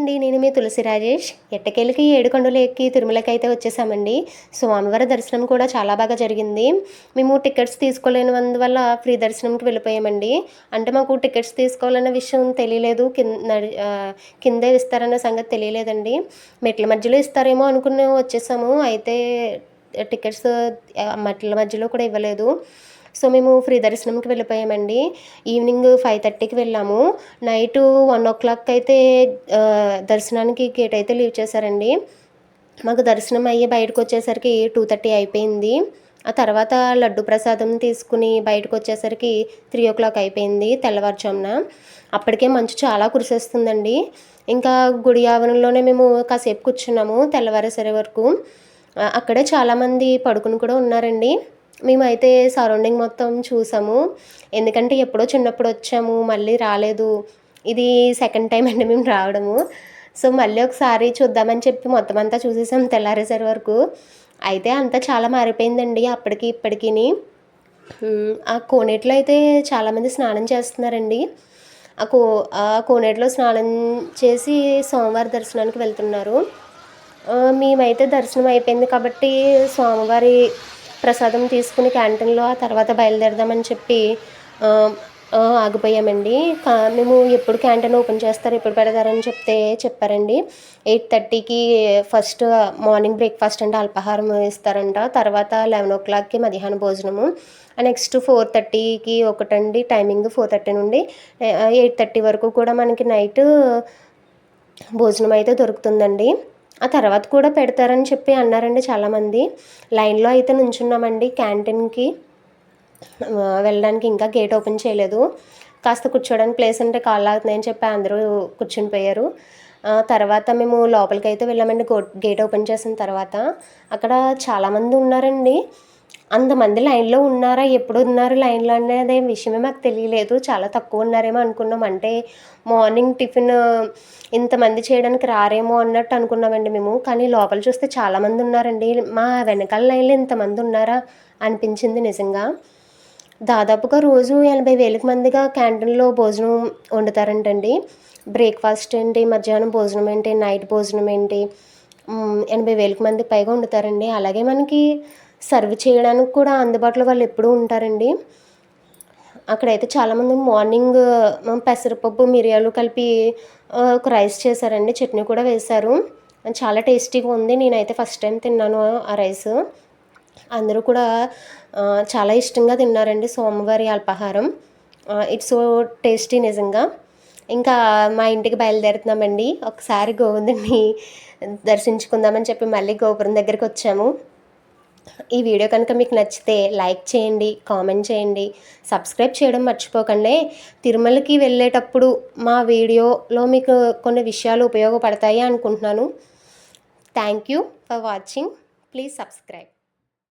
అండి. నేను మీ తులసి రాజేష్. ఎట్టకేలకి ఏడుకొండలు ఎక్కి తిరుమలకైతే వచ్చేసామండి. స్వామివారి దర్శనం కూడా చాలా బాగా జరిగింది. మేము టికెట్స్ తీసుకోలేనందువల్ల ఫ్రీ దర్శనంకి వెళ్ళిపోయామండి. అంటే మాకు టికెట్స్ తీసుకోవాలన్న విషయం తెలియలేదు. కిందే ఇస్తారన్న సంగతి తెలియలేదండి. మెట్ల మధ్యలో ఇస్తారేమో అనుకుని వచ్చేసాము. అయితే టికెట్స్ మెట్ల మధ్యలో కూడా ఇవ్వలేదు. సో మేము ఫ్రీ దర్శనంకి వెళ్ళిపోయామండి. ఈవినింగ్ 5:30కి వెళ్ళాము. నైటు 1:00 అయితే దర్శనానికి గేట్ అయితే లీవ్ చేశారండి. మాకు దర్శనం అయ్యి బయటకు వచ్చేసరికి 2:30 అయిపోయింది. ఆ తర్వాత లడ్డు ప్రసాదం తీసుకుని బయటకు వచ్చేసరికి 3:00 అయిపోయింది తెల్లవారుజామున. అప్పటికే మంచు చాలా కురిసేస్తుందండి. ఇంకా గుడి ఆవరణలోనే మేము కాసేపు కూర్చున్నాము తెల్లవారేసరి వరకు. అక్కడే చాలామంది పడుకుని కూడా ఉన్నారండి. మేమైతే సరౌండింగ్ మొత్తం చూసాము. ఎందుకంటే ఎప్పుడో చిన్నప్పుడు వచ్చాము, మళ్ళీ రాలేదు. ఇది సెకండ్ టైం అండి మేము రావడము. సో మళ్ళీ ఒకసారి చూద్దామని చెప్పి మొత్తం అంతా చూసేసాం తెల్లారేసరి వరకు. అయితే అంతా చాలా మారిపోయిందండి అప్పటికి ఇప్పటికిని. ఆ కోనేటిలో అయితే చాలామంది స్నానం చేస్తున్నారండి. ఆ కో ఆ కోనేటిలో స్నానం చేసి స్వామివారి దర్శనానికి వెళ్తున్నారు. మేమైతే దర్శనం అయిపోయింది కాబట్టి స్వామివారి ప్రసాదం తీసుకుని క్యాంటీన్లో ఆ తర్వాత బయలుదేరదామని చెప్పి ఆగిపోయామండి. మేము ఎప్పుడు క్యాంటీన్ ఓపెన్ చేస్తారు, ఎప్పుడు పెడతారని చెప్పారండి. 8:30కి ఫస్ట్ మార్నింగ్ బ్రేక్ఫాస్ట్ అంటే అల్పాహారం ఇస్తారంట. తర్వాత 11:00కి మధ్యాహ్నం భోజనము. నెక్స్ట్ 4:30కి ఒకటండి టైమింగ్. 4:30 నుండి 8:30 వరకు కూడా మనకి నైట్ భోజనం అయితే దొరుకుతుందండి. ఆ తర్వాత కూడా పెడతారని చెప్పి అన్నారండి చాలామంది. లైన్లో అయితే నుంచున్నామండి క్యాంటీన్కి వెళ్ళడానికి. ఇంకా గేట్ ఓపెన్ చేయలేదు. కాస్త కూర్చోడానికి ప్లేస్ ఉంటే కాళ్ళు ఆగుతున్నాయని చెప్పి అందరూ కూర్చుని పోయారు. తర్వాత మేము లోపలికైతే వెళ్ళామండి. గేట్ ఓపెన్ చేసిన తర్వాత అక్కడ చాలామంది ఉన్నారండి. అంతమంది లైన్లో ఉన్నారా, ఎప్పుడు ఉన్నారు లైన్లో అనేది విషయమే మాకు తెలియలేదు. చాలా తక్కువ ఉన్నారేమో అనుకున్నాం. అంటే మార్నింగ్ టిఫిన్ ఇంతమంది చేయడానికి రారేమో అన్నట్టు అనుకున్నామండి మేము. కానీ లోపల చూస్తే చాలామంది ఉన్నారండి. మా వెనకాల లైన్లో ఇంతమంది ఉన్నారా అనిపించింది నిజంగా. దాదాపుగా రోజు 80,000 మందిగా క్యాంటీన్లో భోజనం వండుతారంటండి. బ్రేక్ఫాస్ట్ ఏంటి, మధ్యాహ్నం భోజనం ఏంటి, నైట్ భోజనం ఏంటి, 80,000 మందికి పైగా వండుతారండి. అలాగే మనకి సర్వ్ చేయడానికి కూడా అందుబాటులో వాళ్ళు ఎప్పుడూ ఉంటారండి. అక్కడైతే చాలామంది మార్నింగ్ పెసరపప్పు మిరియాలు కలిపి ఒక రైస్ చేశారండి. చట్నీ కూడా వేశారు. చాలా టేస్టీగా ఉంది. నేనైతే ఫస్ట్ టైం తిన్నాను ఆ రైస్. అందరూ కూడా చాలా ఇష్టంగా తిన్నారండి స్వామివారి అల్పాహారం. ఇట్స్ సో టేస్టీ నిజంగా. ఇంకా మా ఇంటికి బయలుదేరుతున్నామండి. ఒకసారి గోవిందుడిని దర్శించుకుందామని చెప్పి మళ్ళీ గోపురం దగ్గరికి వచ్చాము. ఈ వీడియో కనుక మీకు నచ్చితే లైక్ చేయండి, కామెంట్ చేయండి, సబ్స్క్రైబ్ చేయడం మర్చిపోకండి. తిరుమలకి వెళ్ళేటప్పుడు మా వీడియోలో మీకు కొన్ని విషయాలు ఉపయోగపడతాయి అనుకుంటున్నాను. Thank you for watching. Please subscribe.